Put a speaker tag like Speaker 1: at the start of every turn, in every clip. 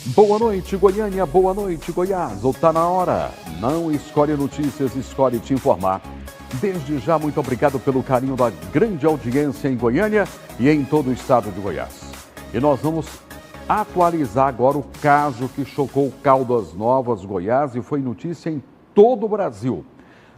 Speaker 1: Boa noite, Goiânia. Boa noite, Goiás. Ou tá na hora? Não escolhe notícias, escolhe te informar. Desde já, muito obrigado pelo carinho da grande audiência em Goiânia e em todo o estado de Goiás. E nós vamos atualizar agora o caso que chocou Caldas Novas, Goiás, e foi notícia em todo o Brasil.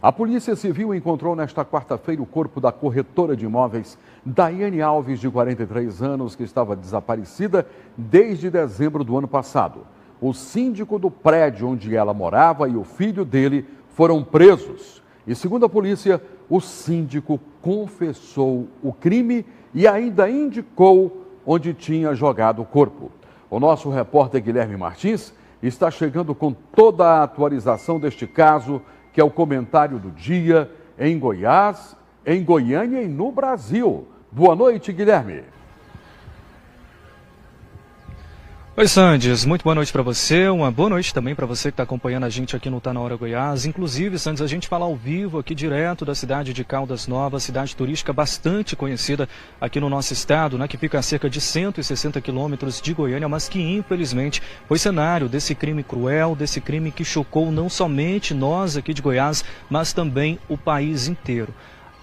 Speaker 1: A Polícia Civil encontrou nesta quarta-feira o corpo da corretora de imóveis Daiane Alves, de 43 anos, que estava desaparecida desde dezembro do ano passado. O síndico do prédio onde ela morava e o filho dele foram presos. E, segundo a polícia, o síndico confessou o crime e ainda indicou onde tinha jogado o corpo. O nosso repórter Guilherme Martins está chegando com toda a atualização deste caso, que é o comentário do dia em Goiás, em Goiânia e no Brasil. Boa noite, Guilherme.
Speaker 2: Oi, Sandes, muito boa noite para você, uma boa noite também para você que está acompanhando a gente aqui no Tá Na Hora Goiás. Inclusive, Sandes, a gente fala ao vivo aqui direto da cidade de Caldas Novas, cidade turística bastante conhecida aqui no nosso estado, né, que fica a cerca de 160 quilômetros de Goiânia, mas que infelizmente foi cenário desse crime cruel, desse crime que chocou não somente nós aqui de Goiás, mas também o país inteiro.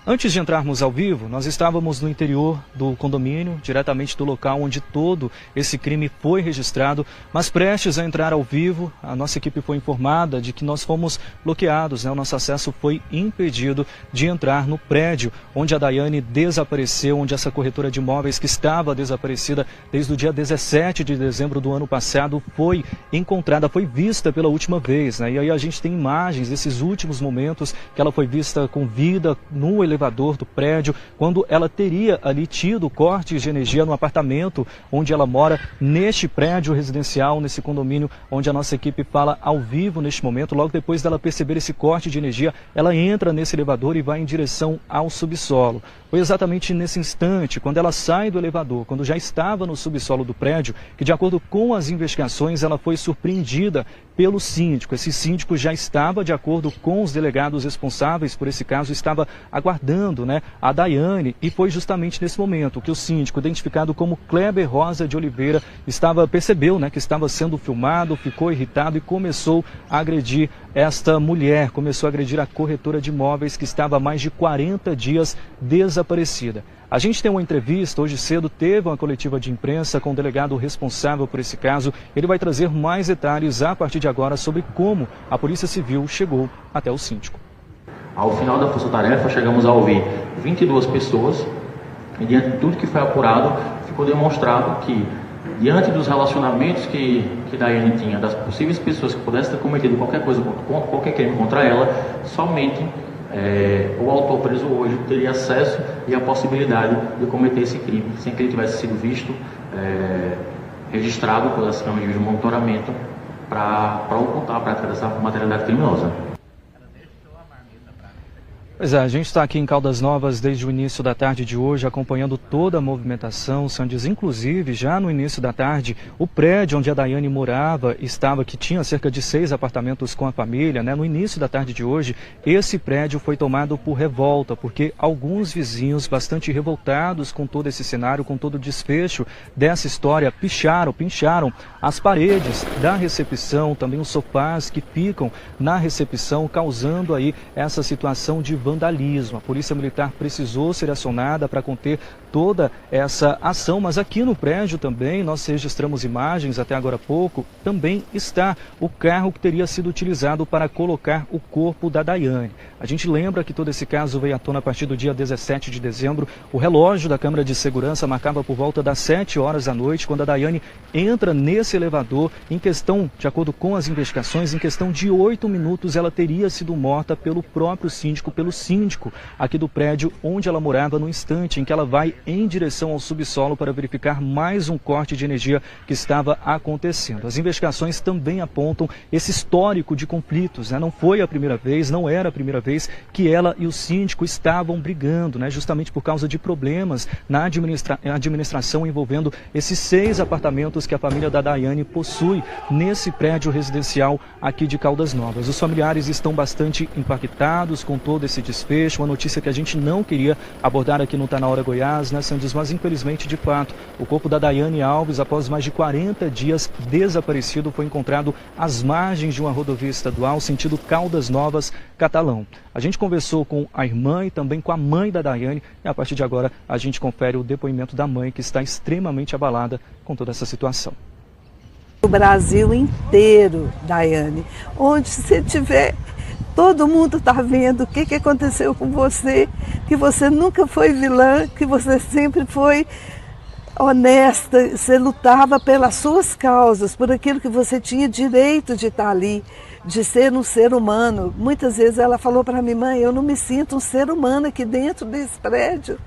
Speaker 2: Antes de entrarmos ao vivo, nós estávamos no interior do condomínio, diretamente do local onde todo esse crime foi registrado, mas prestes a entrar ao vivo, a nossa equipe foi informada de que nós fomos bloqueados, né? O nosso acesso foi impedido de entrar no prédio onde a Daiane desapareceu, onde essa corretora de imóveis que estava desaparecida desde o dia 17 de dezembro do ano passado foi encontrada, foi vista pela última vez, né? E aí a gente tem imagens desses últimos momentos que ela foi vista com vida no elevador do prédio, quando ela teria ali tido cortes de energia no apartamento onde ela mora, neste prédio residencial, nesse condomínio onde a nossa equipe fala ao vivo neste momento. Logo depois dela perceber esse corte de energia, ela entra nesse elevador e vai em direção ao subsolo. Foi exatamente nesse instante, quando ela sai do elevador, quando já estava no subsolo do prédio, que, de acordo com as investigações, ela foi surpreendida pelo síndico. Esse síndico já estava, de acordo com os delegados responsáveis por esse caso, estava aguardando, né, a Daiane, e foi justamente nesse momento que o síndico, identificado como Kleber Rosa de Oliveira, percebeu, né, que estava sendo filmado, ficou irritado e começou a agredir esta mulher, começou a agredir a corretora de imóveis que estava há mais de 40 dias desaparecida. A gente tem uma entrevista, hoje cedo teve uma coletiva de imprensa com o delegado responsável por esse caso. Ele vai trazer mais detalhes a partir de agora sobre como a Polícia Civil chegou até o síndico.
Speaker 3: Ao final da força-tarefa, chegamos a ouvir 22 pessoas e, diante de tudo que foi apurado, ficou demonstrado que, diante dos relacionamentos que Daiane tinha, das possíveis pessoas que pudessem ter cometido qualquer coisa, qualquer crime contra ela, somente o autor preso hoje teria acesso e a possibilidade de cometer esse crime, sem que ele tivesse sido visto, registrado pelas câmeras de monitoramento para ocultar a prática dessa materialidade criminosa.
Speaker 2: Pois é, a gente está aqui em Caldas Novas desde o início da tarde de hoje, acompanhando toda a movimentação, Sandes. Inclusive, já no início da tarde, o prédio onde a Daiane morava que tinha cerca de 6 apartamentos com a família, né? No início da tarde de hoje, esse prédio foi tomado por revolta, porque alguns vizinhos bastante revoltados com todo esse cenário, com todo o desfecho dessa história, pincharam as paredes da recepção, também os sofás que ficam na recepção, causando aí essa situação de vandalismo. A Polícia Militar precisou ser acionada para conter toda essa ação, mas aqui no prédio também, nós registramos imagens até agora há pouco, também está o carro que teria sido utilizado para colocar o corpo da Daiane. A gente lembra que todo esse caso veio à tona a partir do dia 17 de dezembro. O relógio da câmera de segurança marcava por volta das 7 horas da noite, quando a Daiane entra nesse elevador. Em questão, de acordo com as investigações, em questão de 8 minutos, ela teria sido morta pelo próprio síndico, pelo síndico aqui do prédio onde ela morava, no instante em que ela vai em direção ao subsolo para verificar mais um corte de energia que estava acontecendo. As investigações também apontam esse histórico de conflitos, né? Não foi a primeira vez, não era a primeira vez que ela e o síndico estavam brigando, né? Justamente por causa de problemas na administração envolvendo esses 6 apartamentos que a família da Daiane possui nesse prédio residencial aqui de Caldas Novas. Os familiares estão bastante impactados com todo esse desfecho, uma notícia que a gente não queria abordar aqui no Tá Na Hora Goiás, né, Sandes? Mas infelizmente, de fato, o corpo da Daiane Alves, após mais de 40 dias desaparecido, foi encontrado às margens de uma rodovia estadual, sentido Caldas Novas, Catalão. A gente conversou com a irmã e também com a mãe da Daiane, e a partir de agora a gente confere o depoimento da mãe, que está extremamente abalada com toda essa situação.
Speaker 4: O Brasil inteiro, Daiane, onde você estiver, todo mundo está vendo o que aconteceu com você, que você nunca foi vilã, que você sempre foi honesta, você lutava pelas suas causas, por aquilo que você tinha direito de estar ali, de ser um ser humano. Muitas vezes ela falou para mim: mãe, eu não me sinto um ser humano aqui dentro desse prédio,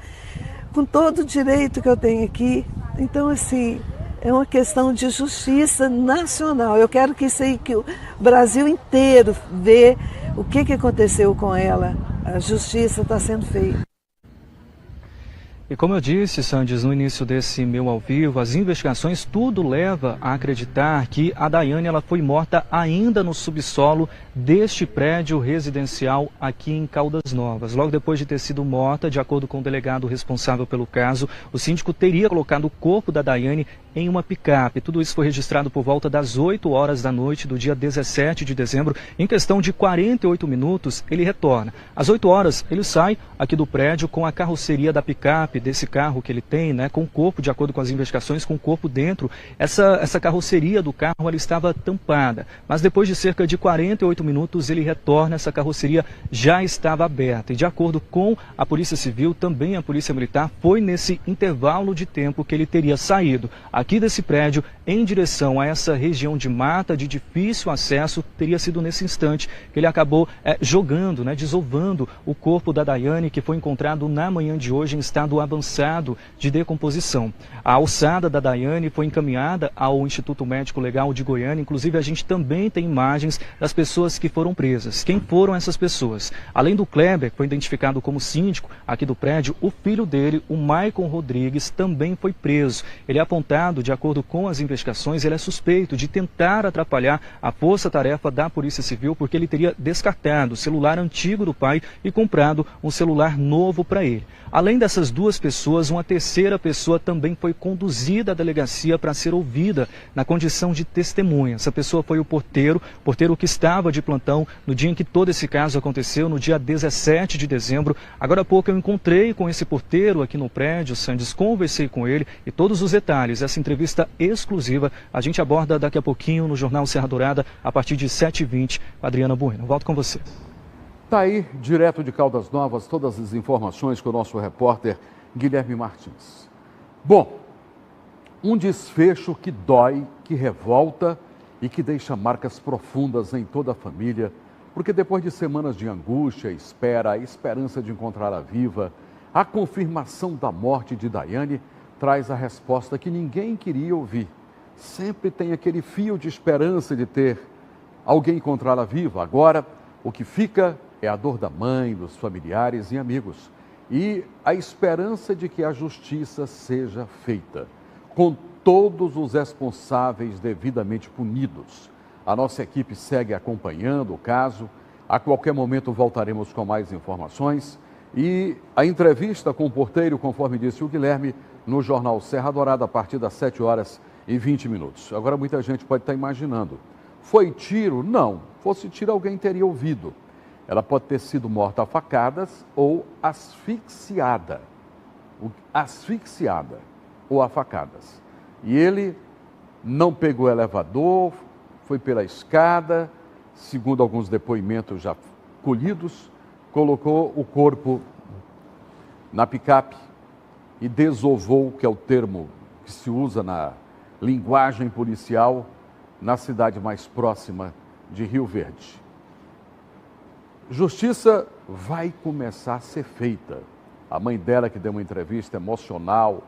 Speaker 4: com todo o direito que eu tenho aqui. Então, assim, é uma questão de justiça nacional. Eu quero que isso aí, que o Brasil inteiro vê o que aconteceu com ela. A justiça está sendo feita.
Speaker 2: E como eu disse, Sandes, no início desse meu ao vivo, as investigações tudo leva a acreditar que a Daiane ela foi morta ainda no subsolo deste prédio residencial aqui em Caldas Novas. Logo depois de ter sido morta, de acordo com o delegado responsável pelo caso, o síndico teria colocado o corpo da Daiane em uma picape. Tudo isso foi registrado por volta das 8 horas da noite do dia 17 de dezembro. Em questão de 48 minutos, ele retorna. Às 8 horas, ele sai aqui do prédio com a carroceria da picape, desse carro que ele tem, né, com o corpo, de acordo com as investigações, com o corpo dentro. Essa carroceria do carro ela estava tampada, mas depois de cerca de 48 minutos ele retorna, essa carroceria já estava aberta. E de acordo com a Polícia Civil, também a Polícia Militar, foi nesse intervalo de tempo que ele teria saído aqui desse prédio em direção a essa região de mata, de difícil acesso. Teria sido nesse instante que ele acabou jogando, né, desovando o corpo da Daiane, que foi encontrado na manhã de hoje em estado avançado de decomposição. A alçada da Daiane foi encaminhada ao Instituto Médico Legal de Goiânia. Inclusive, a gente também tem imagens das pessoas que foram presas. Quem foram essas pessoas? Além do Kleber, que foi identificado como síndico aqui do prédio, o filho dele, o Maicon Rodrigues, também foi preso. Ele é apontado, de acordo com as investigações, ele é suspeito de tentar atrapalhar a força-tarefa da Polícia Civil, porque ele teria descartado o celular antigo do pai e comprado um celular novo para ele. Além dessas duas pessoas, uma terceira pessoa também foi conduzida à delegacia para ser ouvida na condição de testemunha. Essa pessoa foi o porteiro que estava de plantão no dia em que todo esse caso aconteceu, no dia 17 de dezembro. Agora há pouco eu encontrei com esse porteiro aqui no prédio, Sandes, conversei com ele e todos os detalhes, essa entrevista exclusiva, a gente aborda daqui a pouquinho no Jornal Serra Dourada, a partir de 7h20. Adriana Bueno, volto com você.
Speaker 1: Está aí, direto de Caldas Novas, todas as informações com o nosso repórter Guilherme Martins. Bom, um desfecho que dói, que revolta e que deixa marcas profundas em toda a família, porque depois de semanas de angústia, espera, a esperança de encontrá-la viva, a confirmação da morte de Daiane traz a resposta que ninguém queria ouvir. Sempre tem aquele fio de esperança de ter alguém encontrá-la viva. Agora, o que fica é a dor da mãe, dos familiares e amigos. E a esperança de que a justiça seja feita, com todos os responsáveis devidamente punidos. A nossa equipe segue acompanhando o caso. A qualquer momento voltaremos com mais informações. E a entrevista com o porteiro, conforme disse o Guilherme, no Jornal Serra Dourada, a partir das 7h20. Agora, muita gente pode estar imaginando. Foi tiro? Não. Fosse tiro, alguém teria ouvido. Ela pode ter sido morta a facadas ou asfixiada. Asfixiada ou a facadas. E ele não pegou o elevador, foi pela escada, segundo alguns depoimentos já colhidos, colocou o corpo na picape e desovou, que é o termo que se usa na linguagem policial, na cidade mais próxima de Rio Verde. Justiça vai começar a ser feita. A mãe dela, que deu uma entrevista emocional,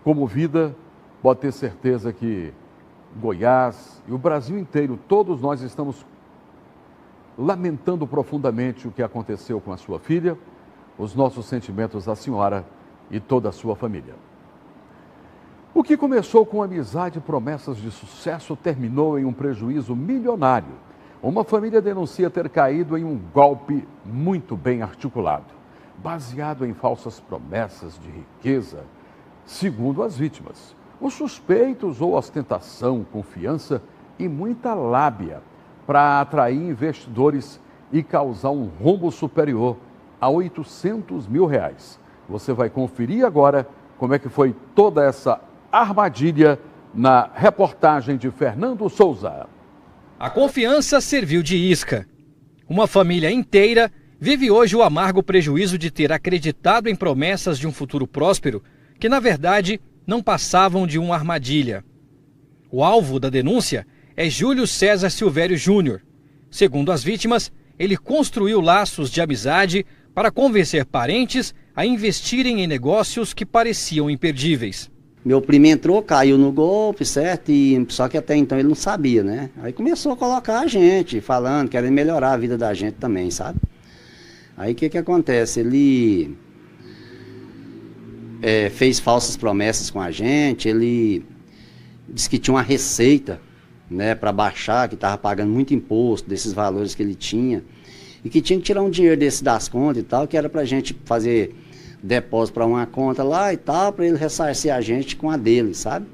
Speaker 1: comovida, pode ter certeza que Goiás e o Brasil inteiro, todos nós estamos lamentando profundamente o que aconteceu com a sua filha. Os nossos sentimentos à senhora e toda a sua família. O que começou com amizade e promessas de sucesso terminou em um prejuízo milionário. Uma família denuncia ter caído em um golpe muito bem articulado. baseado em falsas promessas de riqueza, segundo as vítimas. Os suspeitos ou ostentação, confiança e muita lábia para atrair investidores e causar um rombo superior a R$800 mil. Você vai conferir agora como é que foi toda essa armadilha na reportagem de Fernando Souza.
Speaker 5: A confiança serviu de isca. Uma família inteira vive hoje o amargo prejuízo de ter acreditado em promessas de um futuro próspero que, na verdade, não passavam de uma armadilha. O alvo da denúncia é Júlio César Silvério Júnior. Segundo as vítimas, ele construiu laços de amizade para convencer parentes a investirem em negócios que pareciam imperdíveis.
Speaker 6: Meu primo entrou, caiu no golpe, certo? Só que até então ele não sabia, né? Aí começou a colocar a gente, falando, querendo melhorar a vida da gente também, sabe? Aí o que acontece? Ele fez falsas promessas com a gente, ele disse que tinha uma receita, né, para baixar, que estava pagando muito imposto desses valores que ele tinha, e que tinha que tirar um dinheiro desse das contas e tal, que era pra gente fazer depósito para uma conta lá e tal, para ele ressarcir a gente com a dele, sabe?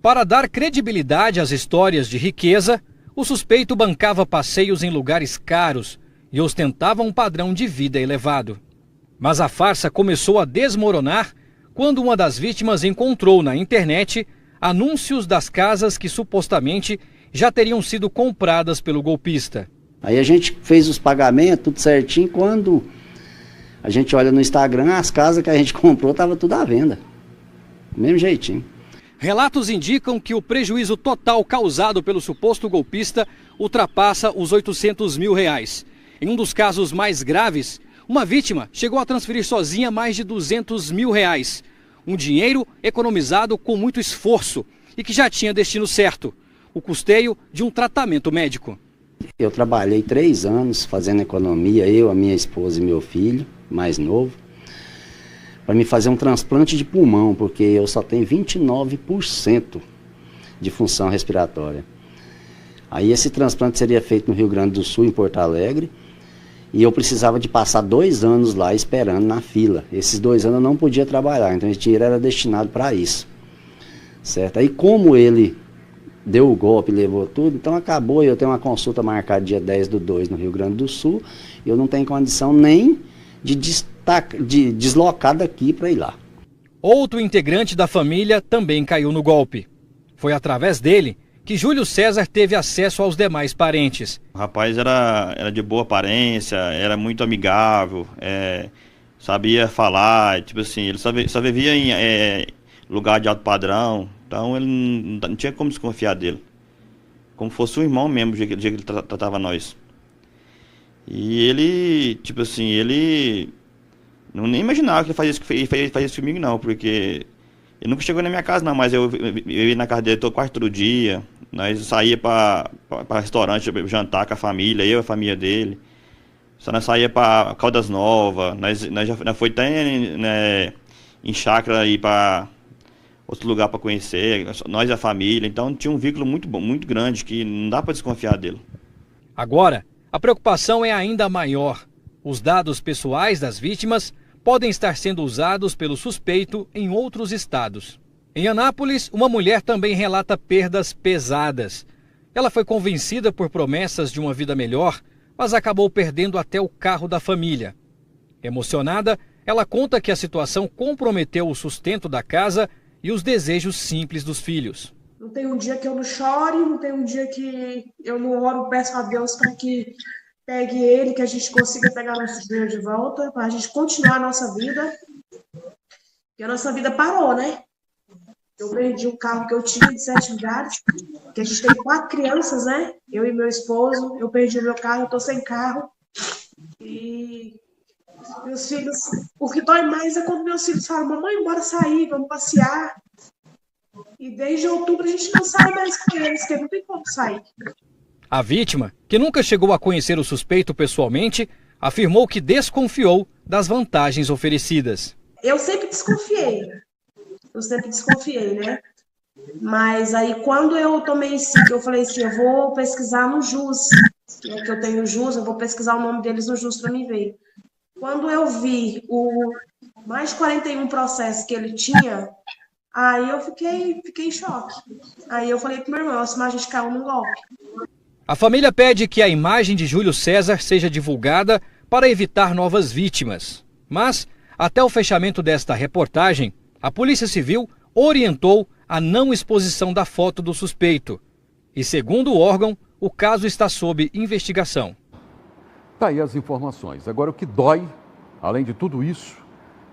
Speaker 5: Para dar credibilidade às histórias de riqueza, o suspeito bancava passeios em lugares caros e ostentava um padrão de vida elevado. Mas a farsa começou a desmoronar quando uma das vítimas encontrou na internet anúncios das casas que supostamente já teriam sido compradas pelo golpista.
Speaker 6: Aí a gente fez os pagamentos, tudo certinho, quando a gente olha no Instagram, as casas que a gente comprou estavam tudo à venda. Do mesmo jeitinho.
Speaker 5: Relatos indicam que o prejuízo total causado pelo suposto golpista ultrapassa os R$800 mil. Em um dos casos mais graves, uma vítima chegou a transferir sozinha mais de R$200 mil. Um dinheiro economizado com muito esforço e que já tinha destino certo: o custeio de um tratamento médico.
Speaker 6: Eu trabalhei 3 anos fazendo economia, eu, a minha esposa e meu filho mais novo, para me fazer um transplante de pulmão, porque eu só tenho 29% de função respiratória. Aí esse transplante seria feito no Rio Grande do Sul, em Porto Alegre, e eu precisava de passar 2 anos lá esperando na fila. Esses 2 anos eu não podia trabalhar, então esse dinheiro era destinado para isso, certo? Aí como ele deu o golpe, levou tudo, então acabou, eu tenho uma consulta marcada dia 10/2 no Rio Grande do Sul, e eu não tenho condição nem de deslocar daqui para ir lá.
Speaker 5: Outro integrante da família também caiu no golpe. Foi através dele que Júlio César teve acesso aos demais parentes.
Speaker 7: O rapaz era de boa aparência, era muito amigável, sabia falar, tipo assim, ele só vivia em lugar de alto padrão, então ele não tinha como desconfiar dele. Como fosse um irmão mesmo, do jeito que ele tratava nós. E ele, tipo assim, ele não nem imaginava que ele fazia isso comigo não, porque ele nunca chegou na minha casa não, mas eu ia na casa dele quase todo dia. Nós saía para restaurante jantar com a família, eu e a família dele. Só nós saía para Caldas Novas, nós já foi até em chácara ir para outro lugar para conhecer, nós e a família. Então tinha um vínculo muito grande que não dá para desconfiar dele.
Speaker 5: Agora, a preocupação é ainda maior. Os dados pessoais das vítimas podem estar sendo usados pelo suspeito em outros estados. Em Anápolis, uma mulher também relata perdas pesadas. Ela foi convencida por promessas de uma vida melhor, mas acabou perdendo até o carro da família. Emocionada, ela conta que a situação comprometeu o sustento da casa e os desejos simples dos filhos.
Speaker 8: Não tem um dia que eu não chore, não tem um dia que eu não oro, peço a Deus para que pegue ele, que a gente consiga pegar nosso dinheiro de volta, para a gente continuar a nossa vida. Porque a nossa vida parou, né? Eu perdi um carro que eu tinha de 7 lugares, que a gente tem 4 crianças, né? Eu e meu esposo, eu perdi o meu carro, eu tô sem carro. E meus filhos, o que dói mais é quando meus filhos falam: mamãe, bora sair, vamos passear. E desde outubro a gente não sai mais com eles, porque não tem como sair.
Speaker 5: A vítima, que nunca chegou a conhecer o suspeito pessoalmente, afirmou que desconfiou das vantagens oferecidas.
Speaker 8: Eu sempre desconfiei, né? Mas aí quando eu tomei esse, eu falei assim, eu vou pesquisar no JUS, que eu tenho o JUS, eu vou pesquisar o nome deles no JUS para mim ver. Quando eu vi o mais 41 processos que ele tinha, aí eu fiquei em choque. Aí eu falei pro meu irmão, mas a gente caiu num golpe.
Speaker 5: A família pede que a imagem de Júlio César seja divulgada para evitar novas vítimas. Mas, até o fechamento desta reportagem, a Polícia Civil orientou a não exposição da foto do suspeito. E, segundo o órgão, o caso está sob investigação.
Speaker 1: Tá aí as informações. Agora, o que dói, além de tudo isso,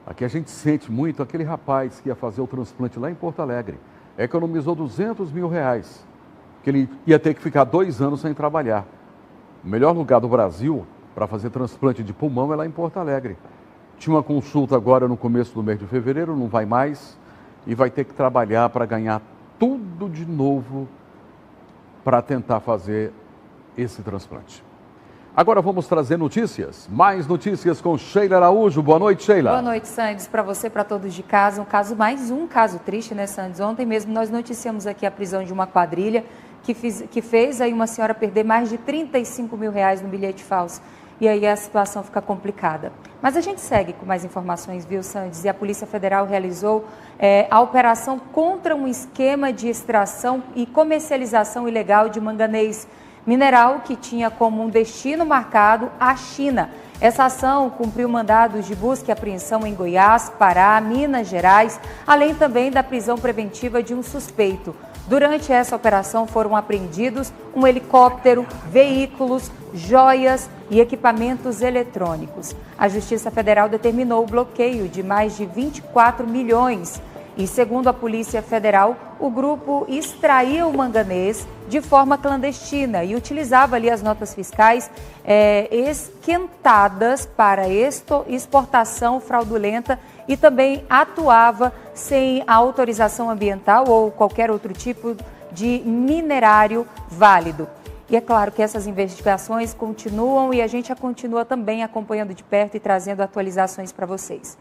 Speaker 1: aqui a gente sente muito aquele rapaz que ia fazer o transplante lá em Porto Alegre. Economizou R$200 mil, que ele ia ter que ficar 2 anos sem trabalhar. O melhor lugar do Brasil para fazer transplante de pulmão é lá em Porto Alegre. Tinha uma consulta agora no começo do mês de fevereiro, não vai mais, e vai ter que trabalhar para ganhar tudo de novo para tentar fazer esse transplante. Agora vamos trazer notícias, mais notícias com Sheila Araújo. Boa noite, Sheila.
Speaker 9: Boa noite, Sandes, para você, para todos de casa. Mais um caso triste, né, Sandes? Ontem mesmo nós noticiamos aqui a prisão de uma quadrilha que fez aí uma senhora perder mais de R$35 mil no bilhete falso. E aí a situação fica complicada. Mas a gente segue com mais informações, viu, Sandes? E a Polícia Federal realizou a operação contra um esquema de extração e comercialização ilegal de manganês mineral que tinha como um destino marcado a China. Essa ação cumpriu mandados de busca e apreensão em Goiás, Pará, Minas Gerais, além também da prisão preventiva de um suspeito. Durante essa operação foram apreendidos um helicóptero, veículos, joias e equipamentos eletrônicos. A Justiça Federal determinou o bloqueio de mais de 24 milhões. E, segundo a Polícia Federal, o grupo extraía o manganês de forma clandestina e utilizava ali as notas fiscais esquentadas para exportação fraudulenta e também atuava sem a autorização ambiental ou qualquer outro tipo de minerário válido. E é claro que essas investigações continuam e a gente continua também acompanhando de perto e trazendo atualizações para vocês.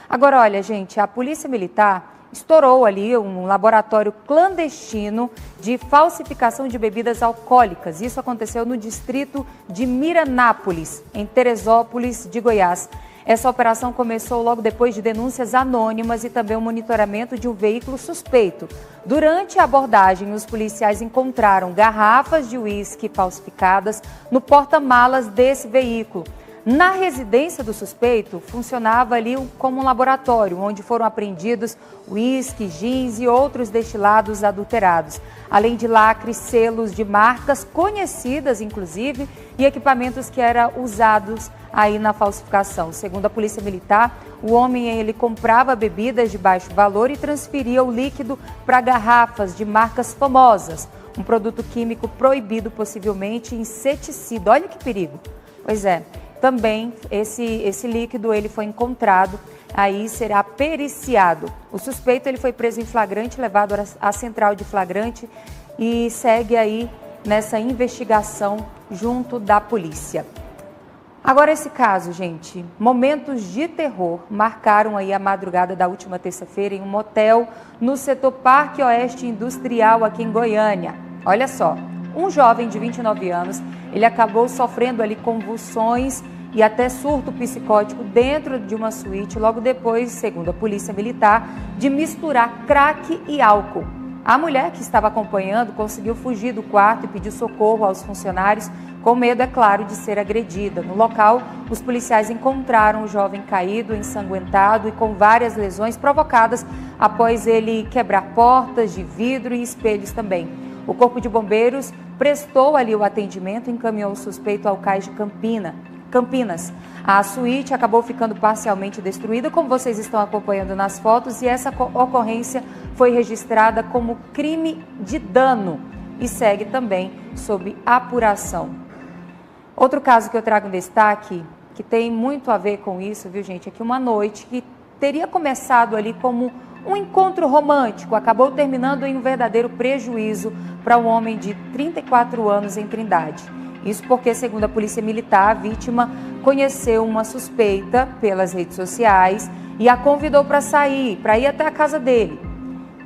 Speaker 9: Agora, olha, gente, a Polícia Militar estourou ali um laboratório clandestino de falsificação de bebidas alcoólicas. Isso aconteceu no distrito de Miranápolis, em Teresópolis de Goiás. Essa operação começou logo depois de denúncias anônimas e também o monitoramento de um veículo suspeito. Durante a abordagem, os policiais encontraram garrafas de uísque falsificadas no porta-malas desse veículo. Na residência do suspeito, funcionava ali como um laboratório, onde foram apreendidos uísque, gins e outros destilados adulterados, além de lacres, selos de marcas conhecidas, inclusive, e equipamentos que eram usados aí na falsificação. Segundo a Polícia Militar, o homem ele comprava bebidas de baixo valor e transferia o líquido para garrafas de marcas famosas, um produto químico proibido, possivelmente inseticida. Olha que perigo. Pois é. Também esse líquido ele foi encontrado, aí será periciado. O suspeito ele foi preso em flagrante, levado à central de flagrante e segue aí nessa investigação junto da polícia. Agora esse caso, gente, momentos de terror marcaram aí a madrugada da última terça-feira em um motel no setor Parque Oeste Industrial aqui em Goiânia. Olha só. Um jovem de 29 anos, ele acabou sofrendo ali convulsões e até surto psicótico dentro de uma suíte, logo depois, segundo a Polícia Militar, de misturar crack e álcool. A mulher que estava acompanhando conseguiu fugir do quarto e pediu socorro aos funcionários, com medo, é claro, de ser agredida. No local, os policiais encontraram o jovem caído, ensanguentado e com várias lesões provocadas após ele quebrar portas de vidro e espelhos também. O Corpo de Bombeiros prestou ali o atendimento e encaminhou o suspeito ao CAIS de Campinas. A suíte acabou ficando parcialmente destruída, como vocês estão acompanhando nas fotos, e essa ocorrência foi registrada como crime de dano e segue também sob apuração. Outro caso que eu trago em destaque, que tem muito a ver com isso, viu, gente, é que uma noite que teria começado ali como um encontro romântico acabou terminando em um verdadeiro prejuízo para um homem de 34 anos em Trindade. Isso porque, segundo a Polícia Militar, a vítima conheceu uma suspeita pelas redes sociais e a convidou para sair, para ir até a casa dele.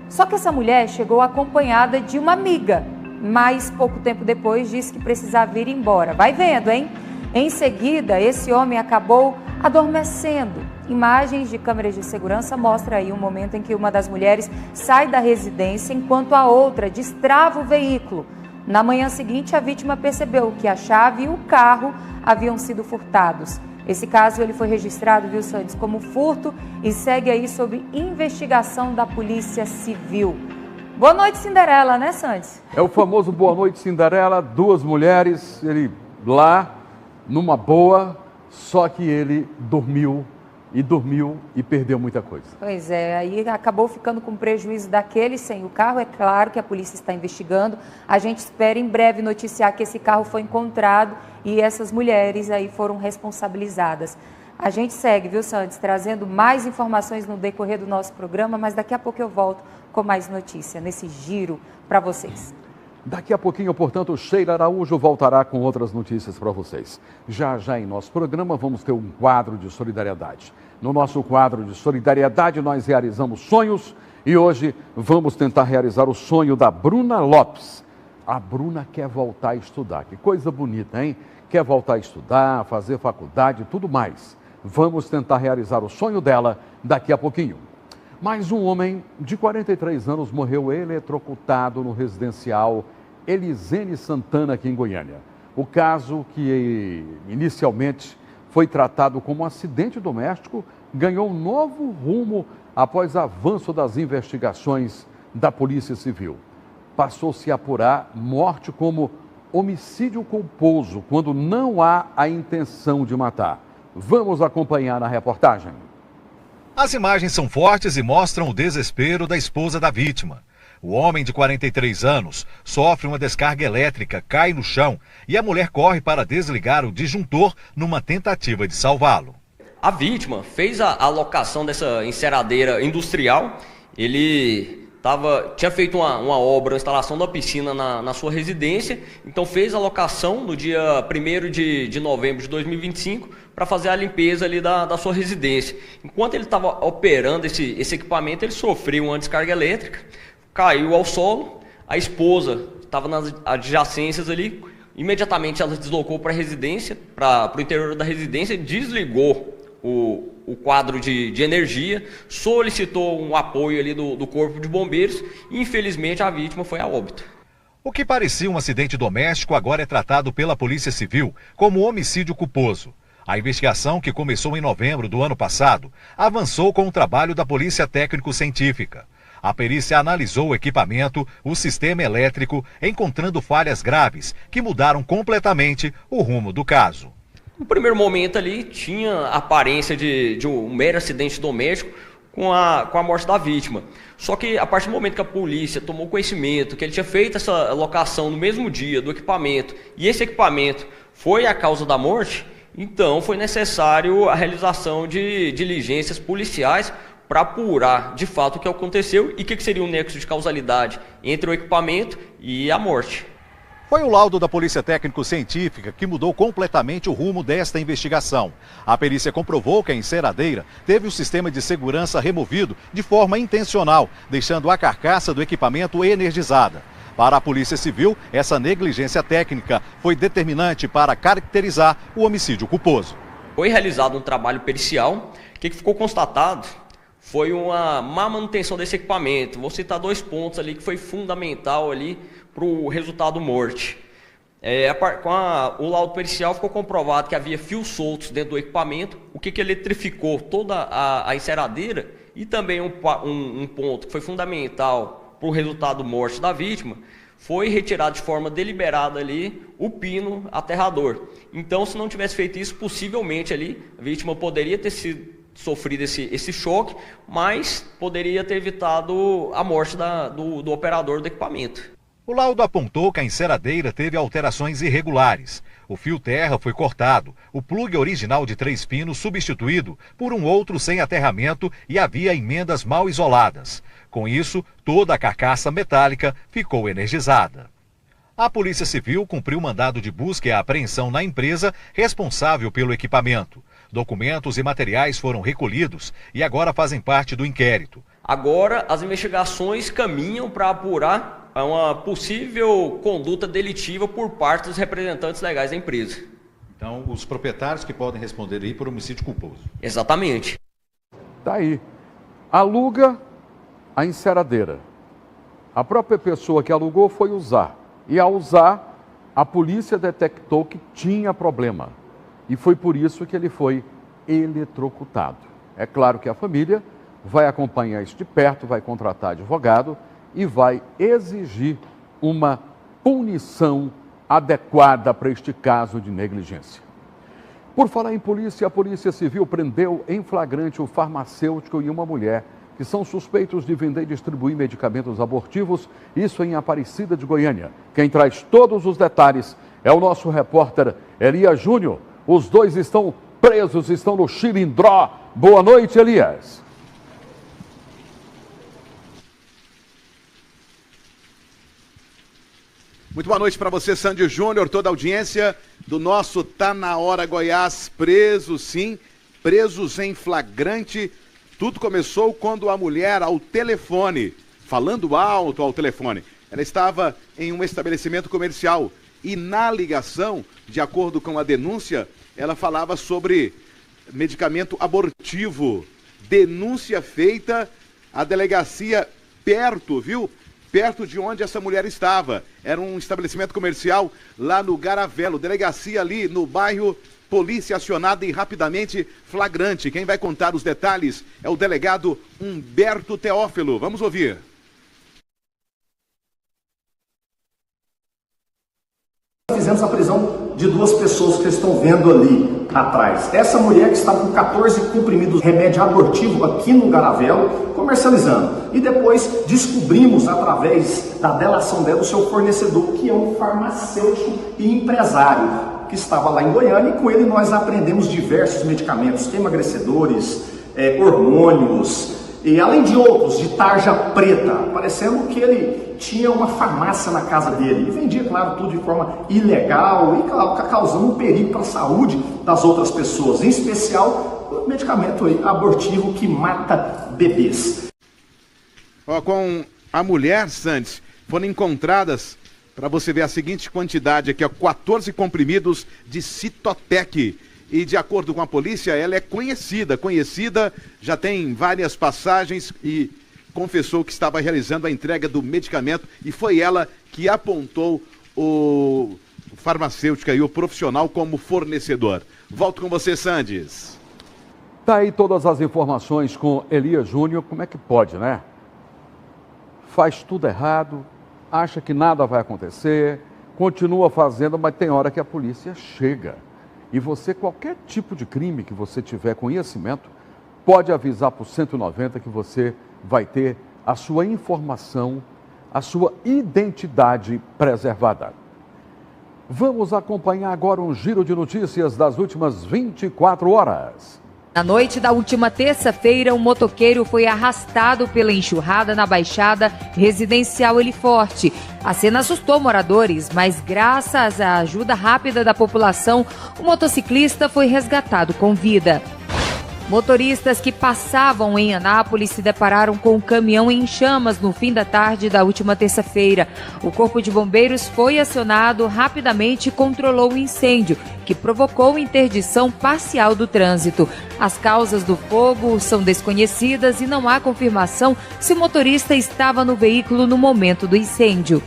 Speaker 9: Só que essa mulher chegou acompanhada de uma amiga, mas pouco tempo depois disse que precisava ir embora. Vai vendo, hein? Em seguida, esse homem acabou adormecendo. Imagens de câmeras de segurança mostram aí um momento em que uma das mulheres sai da residência enquanto a outra destrava o veículo. Na manhã seguinte, a vítima percebeu que a chave e o carro haviam sido furtados. Esse caso ele foi registrado, viu, Santos, como furto e segue aí sob investigação da Polícia Civil. Boa noite, Cinderela, né, Santos?
Speaker 1: É o famoso Boa Noite, Cinderela. Duas mulheres, ele lá, numa boa, só que ele dormiu e perdeu muita coisa.
Speaker 9: Pois é, aí acabou ficando com prejuízo daquele sem o carro. É claro que a polícia está investigando. A gente espera em breve noticiar que esse carro foi encontrado e essas mulheres aí foram responsabilizadas. A gente segue, viu, Santos, trazendo mais informações no decorrer do nosso programa, mas daqui a pouco eu volto com mais notícia nesse giro para vocês.
Speaker 1: Daqui a pouquinho, portanto, Sheila Araújo voltará com outras notícias para vocês. Já em nosso programa vamos ter um quadro de solidariedade. No nosso quadro de solidariedade nós realizamos sonhos e hoje vamos tentar realizar o sonho da Bruna Lopes. A Bruna quer voltar a estudar, que coisa bonita, hein? Quer voltar a estudar, fazer faculdade e tudo mais. Vamos tentar realizar o sonho dela daqui a pouquinho. Mais um homem de 43 anos morreu eletrocutado no residencial Elisene Santana, aqui em Goiânia. O caso, que inicialmente foi tratado como um acidente doméstico, ganhou um novo rumo após avanço das investigações da Polícia Civil. Passou-se a apurar morte como homicídio culposo, quando não há a intenção de matar. Vamos acompanhar na reportagem.
Speaker 10: As imagens são fortes e mostram o desespero da esposa da vítima. O homem de 43 anos sofre uma descarga elétrica, cai no chão e a mulher corre para desligar o disjuntor numa tentativa de salvá-lo.
Speaker 11: A vítima fez a alocação dessa enceradeira industrial. Ele tinha feito uma obra, uma instalação da piscina na sua residência, então fez a locação no dia 1º de novembro de 2025 para fazer a limpeza ali da sua residência. Enquanto ele estava operando esse equipamento, ele sofreu uma descarga elétrica, caiu ao solo, a esposa estava nas adjacências ali, imediatamente ela deslocou para a residência, para o interior da residência, desligou o quadro de energia, solicitou um apoio ali do corpo de bombeiros e infelizmente a vítima foi a óbito.
Speaker 10: O que parecia um acidente doméstico agora é tratado pela Polícia Civil como homicídio culposo. A investigação, que começou em novembro do ano passado, avançou com o trabalho da Polícia Técnico-Científica. A perícia analisou o equipamento, o sistema elétrico, encontrando falhas graves que mudaram completamente o rumo do caso.
Speaker 11: No primeiro momento ali tinha a aparência de um mero acidente doméstico com a morte da vítima. Só que a partir do momento que a polícia tomou conhecimento que ele tinha feito essa locação no mesmo dia do equipamento e esse equipamento foi a causa da morte, então foi necessário a realização de diligências policiais para apurar de fato o que aconteceu e o que seria um nexo de causalidade entre o equipamento e a morte.
Speaker 10: Foi o laudo da Polícia Técnico-Científica que mudou completamente o rumo desta investigação. A perícia comprovou que a enceradeira teve o sistema de segurança removido de forma intencional, deixando a carcaça do equipamento energizada. Para a Polícia Civil, essa negligência técnica foi determinante para caracterizar o homicídio culposo.
Speaker 11: Foi realizado um trabalho pericial. O que ficou constatado foi uma má manutenção desse equipamento. Vou citar 2 pontos ali que foi fundamental ali para o resultado morte. O laudo pericial ficou comprovado que havia fios soltos dentro do equipamento, o que eletrificou toda a enceradeira, e também um ponto que foi fundamental para o resultado morte da vítima, foi retirado de forma deliberada ali o pino aterrador. Então, se não tivesse feito isso, possivelmente ali a vítima poderia ter sofrido esse choque, mas poderia ter evitado a morte do operador do equipamento.
Speaker 10: O laudo apontou que a enceradeira teve alterações irregulares. O fio terra foi cortado, o plugue original de 3 pinos substituído por um outro sem aterramento e havia emendas mal isoladas. Com isso, toda a carcaça metálica ficou energizada. A Polícia Civil cumpriu mandado de busca e apreensão na empresa responsável pelo equipamento. Documentos e materiais foram recolhidos e agora fazem parte do inquérito.
Speaker 11: Agora, as investigações caminham para apurar uma possível conduta delitiva por parte dos representantes legais da empresa.
Speaker 10: Então, os proprietários que podem responder aí por homicídio culposo.
Speaker 11: Exatamente.
Speaker 1: Tá aí. Aluga a enceradeira. A própria pessoa que alugou foi usar. E ao usar, a polícia detectou que tinha problema. E foi por isso que ele foi eletrocutado. É claro que a família vai acompanhar isso de perto, vai contratar advogado e vai exigir uma punição adequada para este caso de negligência. Por falar em polícia, a Polícia Civil prendeu em flagrante o farmacêutico e uma mulher que são suspeitos de vender e distribuir medicamentos abortivos, isso em Aparecida de Goiânia. Quem traz todos os detalhes é o nosso repórter Elias Júnior. Os dois estão presos, estão no Xilindró. Boa noite, Elias.
Speaker 12: Muito boa noite para você, Sandy Júnior, toda a audiência do nosso Tá Na Hora Goiás. Presos, sim, presos em flagrante. Tudo começou quando a mulher, ao telefone, falando alto ao telefone, ela estava em um estabelecimento comercial e na ligação, de acordo com a denúncia, ela falava sobre medicamento abortivo. Denúncia feita, a delegacia perto, viu? Perto de onde essa mulher estava. Era um estabelecimento comercial lá no Garavelo, delegacia ali no bairro, polícia acionada e rapidamente flagrante. Quem vai contar os detalhes é o delegado Humberto Teófilo. Vamos ouvir.
Speaker 13: Fizemos a prisão de 2 pessoas que vocês estão vendo ali atrás. Essa mulher que estava com 14 comprimidos de remédio abortivo aqui no Garavelo, comercializando. E depois descobrimos, através da delação dela, o seu fornecedor, que é um farmacêutico e empresário, que estava lá em Goiânia, e com ele nós aprendemos diversos medicamentos, emagrecedores, hormônios, e além de outros, de tarja preta, parecendo que ele tinha uma farmácia na casa dele. E vendia, claro, tudo de forma ilegal e causando um perigo para a saúde das outras pessoas, em especial o medicamento abortivo que mata bebês.
Speaker 12: Com a mulher, Sandes, foram encontradas, para você ver a seguinte quantidade aqui, 14 comprimidos de Citotec. E de acordo com a polícia, ela é conhecida, já tem várias passagens e confessou que estava realizando a entrega do medicamento e foi ela que apontou o farmacêutico e o profissional como fornecedor. Volto com você, Sandes.
Speaker 1: Tá aí todas as informações com Elias Júnior. Como é que pode, né? Faz tudo errado, acha que nada vai acontecer, continua fazendo, mas tem hora que a polícia chega. E você, qualquer tipo de crime que você tiver conhecimento, pode avisar para o 190 que você vai ter a sua informação, a sua identidade preservada. Vamos acompanhar agora um giro de notícias das últimas 24 horas.
Speaker 9: Na noite da última terça-feira, um motoqueiro foi arrastado pela enxurrada na Baixada Residencial Heliforte. A cena assustou moradores, mas graças à ajuda rápida da população, o motociclista foi resgatado com vida. Motoristas que passavam em Anápolis se depararam com um caminhão em chamas no fim da tarde da última terça-feira. O Corpo de Bombeiros foi acionado rapidamente e controlou o incêndio, que provocou interdição parcial do trânsito. As causas do fogo são desconhecidas e não há confirmação se o motorista estava no veículo no momento do incêndio.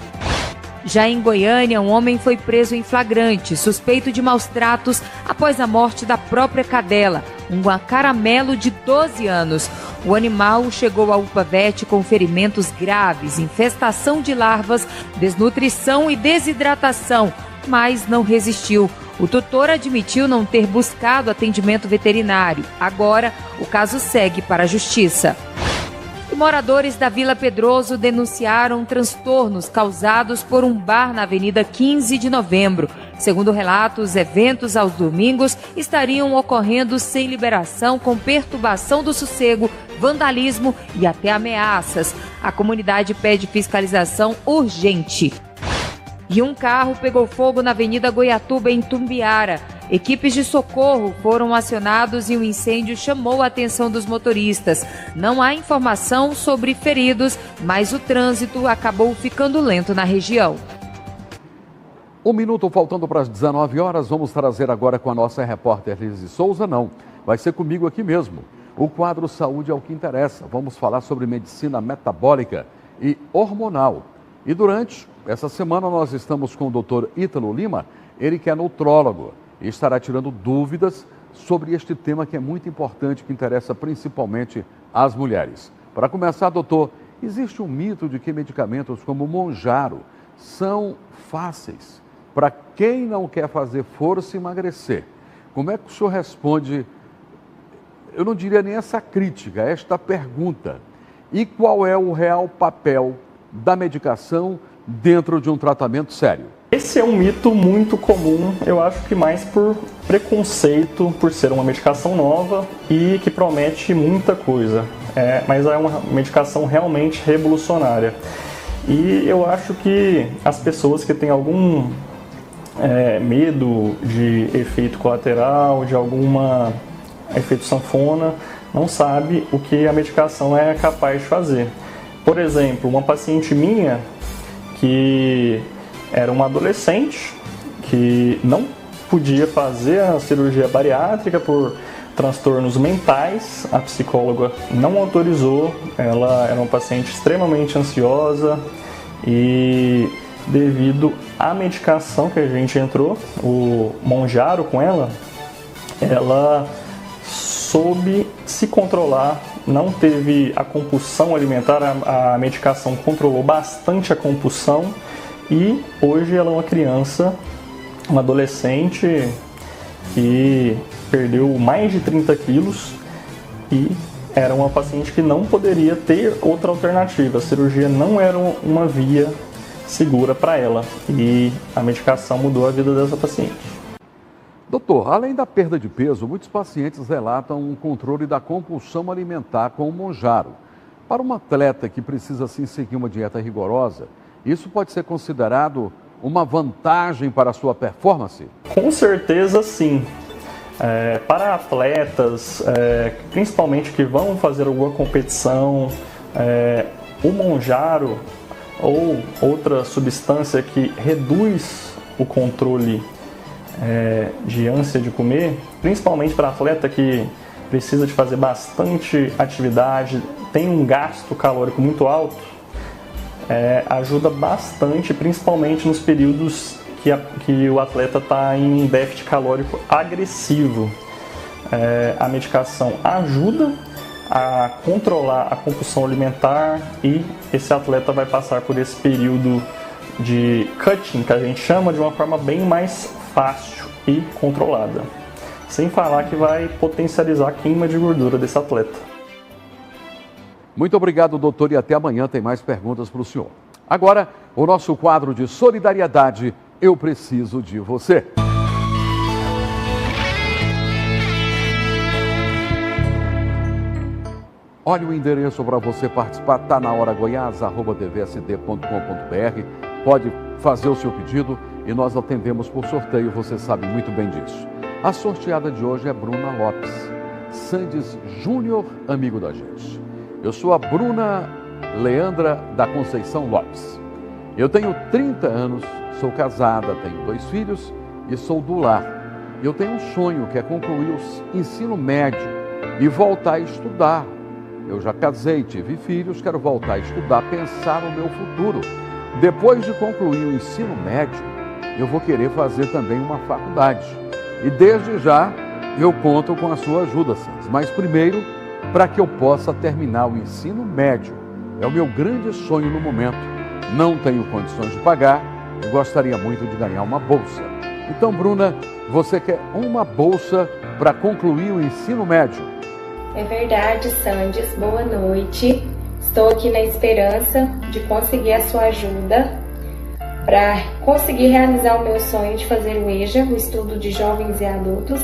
Speaker 9: Já em Goiânia, um homem foi preso em flagrante, suspeito de maus tratos após a morte da própria cadela, um caramelo de 12 anos. O animal chegou à UPA-VET com ferimentos graves, infestação de larvas, desnutrição e desidratação, mas não resistiu. O tutor admitiu não ter buscado atendimento veterinário. Agora, o caso segue para a Justiça. Moradores da Vila Pedroso denunciaram transtornos causados por um bar na Avenida 15 de Novembro. Segundo relatos, eventos aos domingos estariam ocorrendo sem liberação, com perturbação do sossego, vandalismo e até ameaças. A comunidade pede fiscalização urgente. E um carro pegou fogo na Avenida Goiatuba, em Tumbiara. Equipes de socorro foram acionados e o incêndio chamou a atenção dos motoristas. Não há informação sobre feridos, mas o trânsito acabou ficando lento na região.
Speaker 1: Um minuto faltando para as 19 horas, vamos trazer agora com a nossa repórter Lizy Souza, não, vai ser comigo aqui mesmo. O quadro Saúde é o que interessa. Vamos falar sobre medicina metabólica e hormonal. E durante essa semana nós estamos com o Dr. Ítalo Lima, ele que é nutrólogo e estará tirando dúvidas sobre este tema que é muito importante, que interessa principalmente às mulheres. Para começar, doutor, existe um mito de que medicamentos como o Mounjaro são fáceis para quem não quer fazer força e emagrecer. Como é que o senhor responde, eu não diria nem essa crítica, esta pergunta? E qual é o real papel da medicação dentro de um tratamento sério?
Speaker 14: Esse é um mito muito comum, eu acho que mais por preconceito, por ser uma medicação nova e que promete muita coisa. Mas é uma medicação realmente revolucionária. E eu acho que as pessoas que têm algum medo de efeito colateral, de alguma efeito sanfona, não sabe o que a medicação é capaz de fazer. Por exemplo, uma paciente minha que era uma adolescente que não podia fazer a cirurgia bariátrica por transtornos mentais, a psicóloga não autorizou, ela era uma paciente extremamente ansiosa e devido à medicação que a gente entrou, o Mounjaro com ela soube se controlar, não teve a compulsão alimentar, a medicação controlou bastante a compulsão e hoje ela é uma criança, uma adolescente que perdeu mais de 30 quilos e era uma paciente que não poderia ter outra alternativa. A cirurgia não era uma via segura para ela e a medicação mudou a vida dessa paciente.
Speaker 1: Doutor, além da perda de peso, muitos pacientes relatam um controle da compulsão alimentar com o Mounjaro. Para um atleta que precisa sim seguir uma dieta rigorosa, isso pode ser considerado uma vantagem para a sua performance?
Speaker 14: Com certeza sim. Para atletas, principalmente que vão fazer alguma competição, o Mounjaro ou outra substância que reduz o controle de ânsia de comer, principalmente para atleta que precisa de fazer bastante atividade, tem um gasto calórico muito alto, ajuda bastante, principalmente nos períodos que o atleta está em déficit calórico agressivo. A medicação ajuda a controlar a compulsão alimentar e esse atleta vai passar por esse período de cutting, que a gente chama, de uma forma bem mais fácil e controlada. Sem falar que vai potencializar a queima de gordura desse atleta.
Speaker 1: Muito obrigado, doutor, e até amanhã tem mais perguntas para o senhor. Agora, o nosso quadro de solidariedade, Eu Preciso de Você. Olha o endereço para você participar, tá na hora goiás@tvsd.com.br. Pode fazer o seu pedido e nós atendemos por sorteio, você sabe muito bem disso. A sorteada de hoje é Bruna Lopes, Sandes Júnior, amigo da gente. Eu sou a Bruna Leandra da Conceição Lopes. Eu tenho 30 anos, sou casada, tenho 2 filhos e sou do lar. Eu tenho um sonho que é concluir o ensino médio e voltar a estudar. Eu já casei, tive filhos, quero voltar a estudar, pensar no meu futuro. Depois de concluir o ensino médio, eu vou querer fazer também uma faculdade. E desde já eu conto com a sua ajuda, Santos. Mas primeiro, para que eu possa terminar o ensino médio. É o meu grande sonho no momento. Não tenho condições de pagar e gostaria muito de ganhar uma bolsa. Então, Bruna, você quer uma bolsa para concluir o ensino médio?
Speaker 15: É verdade, Sandes. Boa noite. Estou aqui na esperança de conseguir a sua ajuda para conseguir realizar o meu sonho de fazer o EJA, o estudo de jovens e adultos.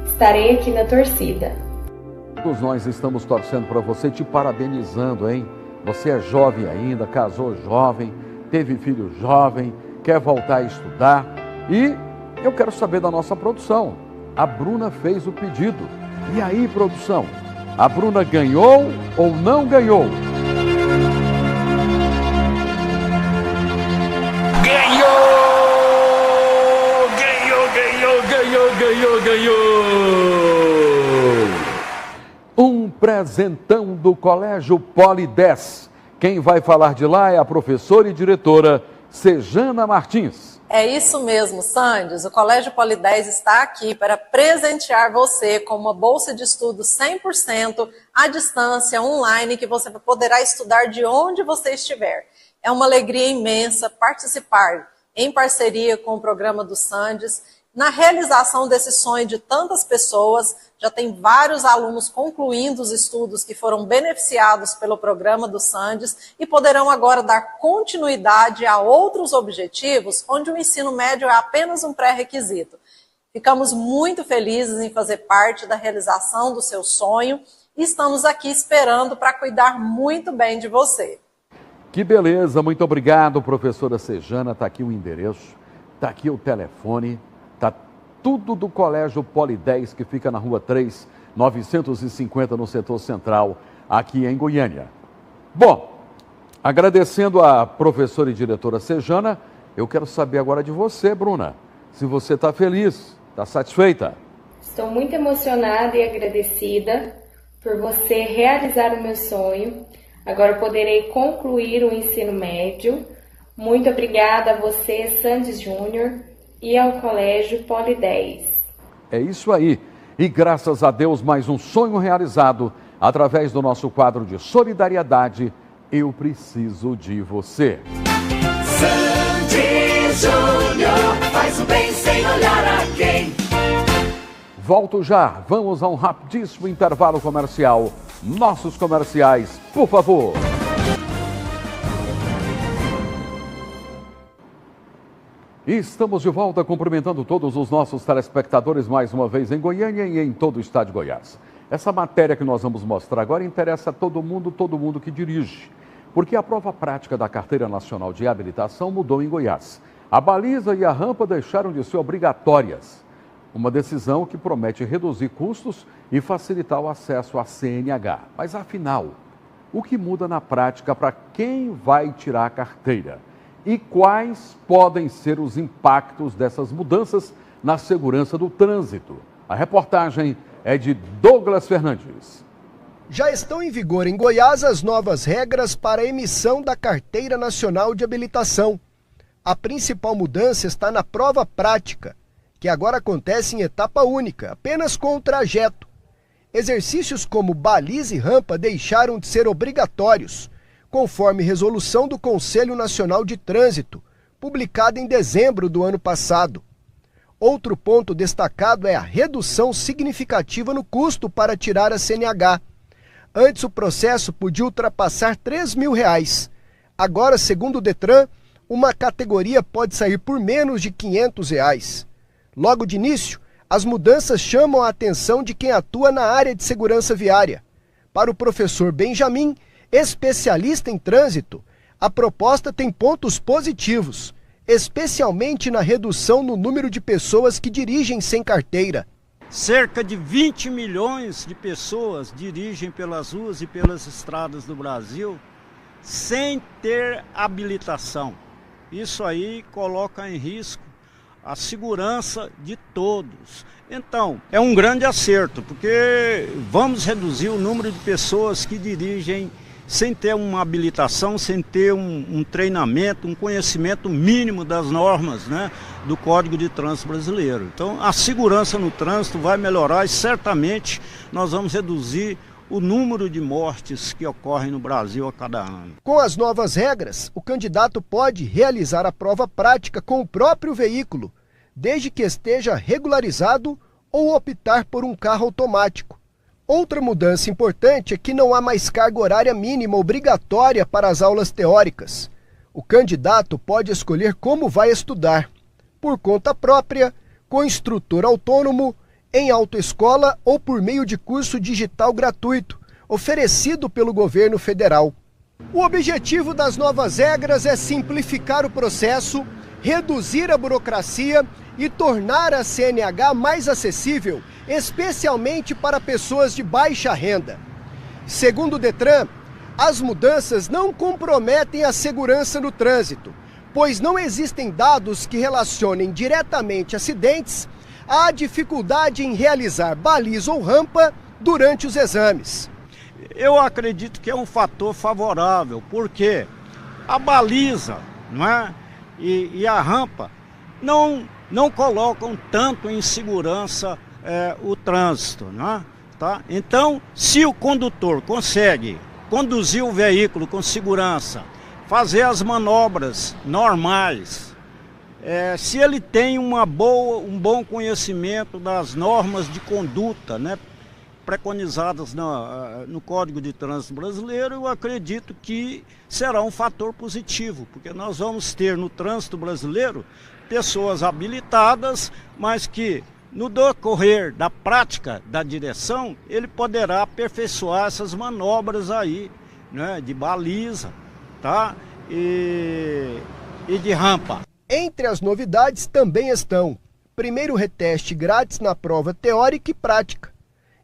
Speaker 15: Estarei aqui na torcida.
Speaker 1: Todos nós estamos torcendo para você, te parabenizando, hein? Você é jovem ainda, casou jovem, teve filho jovem, quer voltar a estudar. E eu quero saber da nossa produção. A Bruna fez o pedido. E aí, produção? A Bruna ganhou ou não ganhou?
Speaker 16: Ganhou!
Speaker 1: presentão do Colégio Poli 10. Quem vai falar de lá é a professora e diretora Sejana Martins.
Speaker 16: É isso mesmo, Sandes. O Colégio Poli 10 está aqui para presentear você com uma bolsa de estudo 100% à distância, online, que você poderá estudar de onde você estiver. É uma alegria imensa participar em parceria com o programa do Sandes, na realização desse sonho de tantas pessoas. Já tem vários alunos concluindo os estudos que foram beneficiados pelo programa do Sandes e poderão agora dar continuidade a outros objetivos, onde o ensino médio é apenas um pré-requisito. Ficamos muito felizes em fazer parte da realização do seu sonho e estamos aqui esperando para cuidar muito bem de você.
Speaker 1: Que beleza, muito obrigado, professora Sejana. Está aqui o endereço, está aqui o telefone, está tudo do Colégio Poli 10, que fica na Rua 3, 950, no setor central, aqui em Goiânia. Bom, agradecendo a professora e diretora Sejana, eu quero saber agora de você, Bruna, se você está feliz, está satisfeita?
Speaker 15: Estou muito emocionada e agradecida por você realizar o meu sonho. Agora poderei concluir o ensino médio. Muito obrigada a você, Sandes Júnior, e ao Colégio Poli 10.
Speaker 1: É isso aí. E graças a Deus, mais um sonho realizado através do nosso quadro de solidariedade. Eu preciso de você.
Speaker 17: Sandes Júnior faz o bem sem olhar a quem.
Speaker 1: Volto já. Vamos a um rapidíssimo intervalo comercial. Nossos comerciais, por favor. E estamos de volta cumprimentando todos os nossos telespectadores mais uma vez em Goiânia e em todo o estado de Goiás. Essa matéria que nós vamos mostrar agora interessa a todo mundo que dirige, porque a prova prática da Carteira Nacional de Habilitação mudou em Goiás. A baliza e a rampa deixaram de ser obrigatórias. Uma decisão que promete reduzir custos e facilitar o acesso à CNH. Mas afinal, o que muda na prática para quem vai tirar a carteira? E quais podem ser os impactos dessas mudanças na segurança do trânsito? A reportagem é de Douglas Fernandes.
Speaker 18: Já estão em vigor em Goiás as novas regras para a emissão da Carteira Nacional de Habilitação. A principal mudança está na prova prática, que agora acontece em etapa única, apenas com o trajeto. Exercícios como baliza e rampa deixaram de ser obrigatórios, conforme resolução do Conselho Nacional de Trânsito, publicada em dezembro do ano passado. Outro ponto destacado é a redução significativa no custo para tirar a CNH. Antes o processo podia ultrapassar R$3.000. Agora, segundo o Detran, uma categoria pode sair por menos de R$500. Logo de início, as mudanças chamam a atenção de quem atua na área de segurança viária. Para o professor Benjamin, especialista em trânsito, a proposta tem pontos positivos, especialmente na redução no número de pessoas que dirigem sem carteira.
Speaker 19: Cerca de 20 milhões de pessoas dirigem pelas ruas e pelas estradas do Brasil sem ter habilitação. Isso aí coloca em risco a segurança de todos. Então, é um grande acerto, porque vamos reduzir o número de pessoas que dirigem sem ter uma habilitação, sem ter um treinamento, um conhecimento mínimo das normas, né, do Código de Trânsito Brasileiro. Então, a segurança no trânsito vai melhorar e certamente nós vamos reduzir o número de mortes que ocorrem no Brasil a cada ano.
Speaker 18: Com as novas regras, o candidato pode realizar a prova prática com o próprio veículo, desde que esteja regularizado ou optar por um carro automático. Outra mudança importante é que não há mais carga horária mínima obrigatória para as aulas teóricas. O candidato pode escolher como vai estudar, por conta própria, com instrutor autônomo, em autoescola ou por meio de curso digital gratuito, oferecido pelo governo federal. O objetivo das novas regras é simplificar o processo, reduzir a burocracia e tornar a CNH mais acessível, especialmente para pessoas de baixa renda. Segundo o Detran, as mudanças não comprometem a segurança no trânsito, pois não existem dados que relacionem diretamente acidentes à dificuldade em realizar baliza ou rampa durante os exames.
Speaker 19: eu acredito que é um fator favorável, porque a baliza, não é? E a rampa não colocam tanto em segurança o trânsito, não é? Tá? Então, se o condutor consegue conduzir o veículo com segurança, fazer as manobras normais, se ele tem um bom conhecimento das normas de conduta, né, preconizadas no Código de Trânsito Brasileiro, eu acredito que será um fator positivo, porque nós vamos ter no trânsito brasileiro pessoas habilitadas, mas que no decorrer da prática da direção, ele poderá aperfeiçoar essas manobras aí, né, de baliza, tá? E de rampa.
Speaker 18: Entre as novidades também estão: primeiro reteste grátis na prova teórica e prática,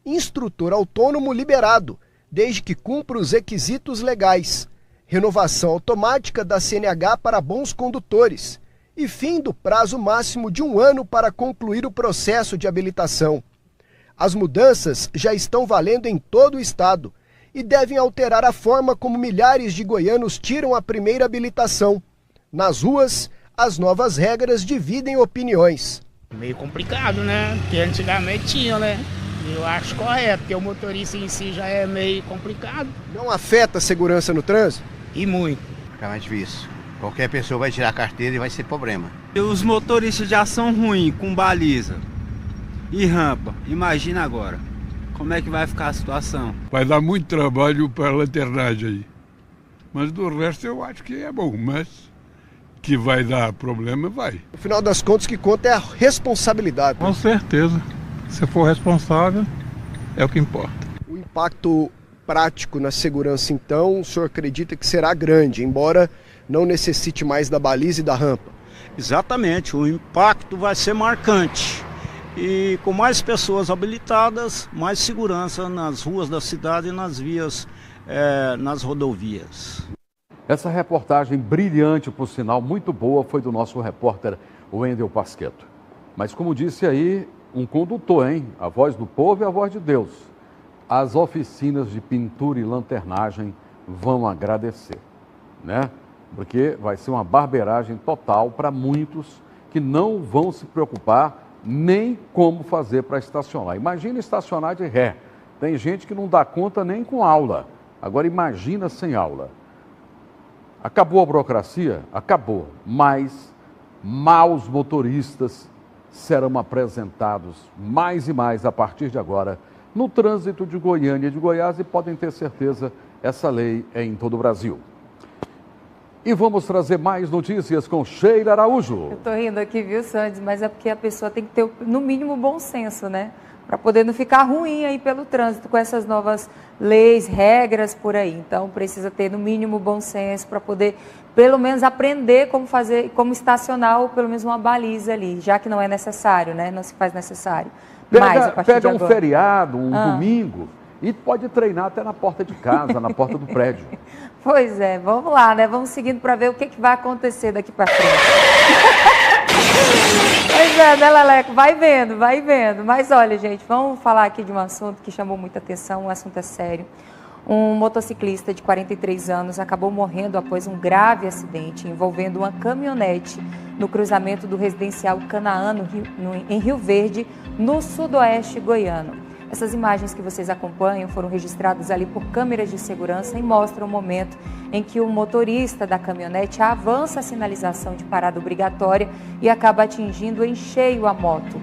Speaker 18: instrutor autônomo liberado, desde que cumpra os requisitos legais, renovação automática da CNH para bons condutores e fim do prazo máximo de 1 ano para concluir o processo de habilitação. As mudanças já estão valendo em todo o estado e devem alterar a forma como milhares de goianos tiram a primeira habilitação. Nas ruas, as novas regras dividem opiniões.
Speaker 20: Meio complicado, né? Porque antigamente tinha, né? Eu acho correto, porque o motorista em si já é meio complicado.
Speaker 18: Não afeta a segurança no trânsito?
Speaker 20: E muito.
Speaker 21: Fica mais difícil. Qualquer pessoa vai tirar a carteira e vai ser problema.
Speaker 22: Os motoristas já são ruins com baliza e rampa. Imagina agora, como é que vai ficar a situação?
Speaker 23: Vai dar muito trabalho para a lanternagem aí. Mas do resto eu acho que é bom, mas que vai dar problema, vai.
Speaker 18: No final das contas, o que conta é a responsabilidade.
Speaker 23: Com certeza. Se for responsável, é o que importa.
Speaker 18: O impacto prático na segurança, então, o senhor acredita que será grande, embora não necessite mais da baliza e da rampa?
Speaker 19: Exatamente, o impacto vai ser marcante. E com mais pessoas habilitadas, mais segurança nas ruas da cidade e nas vias, nas rodovias.
Speaker 1: Essa reportagem brilhante, por sinal, muito boa, foi do nosso repórter Wendel Pasquetto. Mas como disse aí, um condutor, hein? A voz do povo e a voz de Deus. As oficinas de pintura e lanternagem vão agradecer, né? Porque vai ser uma barbeiragem total para muitos que não vão se preocupar nem como fazer para estacionar. Imagina estacionar de ré. Tem gente que não dá conta nem com aula. Agora imagina sem aula. Acabou a burocracia? Acabou. Mas maus motoristas serão apresentados mais e mais a partir de agora no trânsito de Goiânia e de Goiás, e podem ter certeza, essa lei é em todo o Brasil. E vamos trazer mais notícias com Sheila Araújo.
Speaker 9: Eu tô rindo aqui, viu, Sandes? Mas é porque a pessoa tem que ter, no mínimo, bom senso, né? Para poder não ficar ruim aí pelo trânsito com essas novas leis, regras por aí. Então, precisa ter, no mínimo, bom senso para poder, pelo menos, aprender como fazer, como estacionar ou pelo menos uma baliza ali, já que não é necessário, né? Não se faz necessário.
Speaker 1: Pega um feriado, um domingo, e pode treinar até na porta de casa, na porta do prédio.
Speaker 9: Pois é, vamos lá, né? Vamos seguindo para ver o que vai acontecer daqui para frente. Pois é, né, Leleco? Vai vendo, vai vendo. Mas olha, gente, vamos falar aqui de um assunto que chamou muita atenção, o assunto é sério. Um motociclista de 43 anos acabou morrendo após um grave acidente envolvendo uma caminhonete no cruzamento do residencial Canaã, em Rio Verde, no sudoeste goiano. Essas imagens que vocês acompanham foram registradas ali por câmeras de segurança e mostram o momento em que o motorista da caminhonete avança a sinalização de parada obrigatória e acaba atingindo em cheio a moto.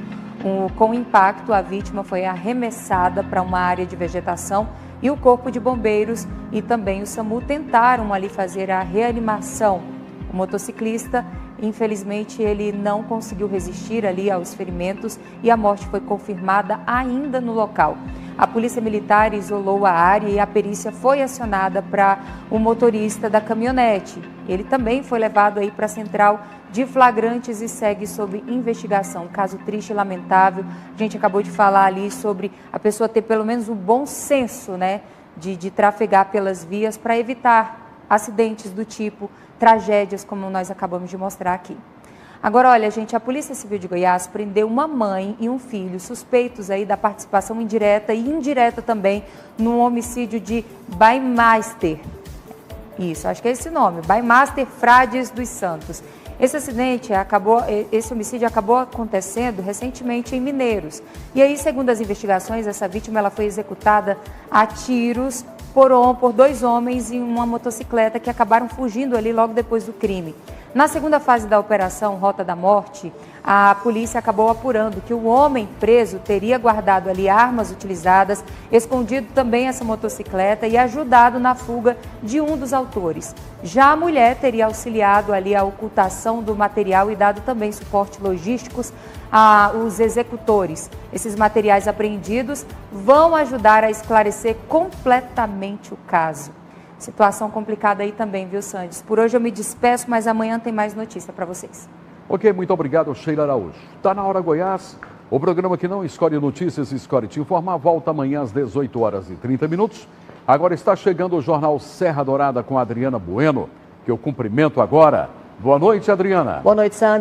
Speaker 9: Com o impacto, a vítima foi arremessada para uma área de vegetação e o corpo de bombeiros e também o SAMU tentaram ali fazer a reanimação. O motociclista, infelizmente, ele não conseguiu resistir ali aos ferimentos e a morte foi confirmada ainda no local. A polícia militar isolou a área e a perícia foi acionada para o motorista da caminhonete. Ele também foi levado aí para a central de flagrantes e segue sob investigação. Caso triste e lamentável. A gente acabou de falar ali sobre a pessoa ter pelo menos um bom senso, né, de trafegar pelas vias para evitar acidentes do tipo, tragédias como nós acabamos de mostrar aqui. Agora, olha, gente, a Polícia Civil de Goiás prendeu uma mãe e um filho suspeitos aí da participação indireta e indireta também no homicídio de Baimeister. Isso, acho que é esse nome, Baimeister Frades dos Santos. Esse homicídio acabou acontecendo recentemente em Mineiros. E aí, segundo as investigações, essa vítima ela foi executada a tiros por 2 homens em uma motocicleta que acabaram fugindo ali logo depois do crime. Na segunda fase da operação Rota da Morte, a polícia acabou apurando que o homem preso teria guardado ali armas utilizadas, escondido também essa motocicleta e ajudado na fuga de um dos autores. Já a mulher teria auxiliado ali a ocultação do material e dado também suporte logísticos aos executores. Esses materiais apreendidos vão ajudar a esclarecer completamente o caso. Situação complicada aí também, viu, Sandes? Por hoje eu me despeço, mas amanhã tem mais notícia para vocês.
Speaker 1: Ok, muito obrigado, Sheila Araújo. Tá na hora, Goiás. O programa que não escolhe notícias, escolhe te informar, volta amanhã às 18h30. Agora está chegando o Jornal Serra Dourada com a Adriana Bueno, que eu cumprimento agora. Boa noite, Adriana.
Speaker 2: Boa noite, Sandy.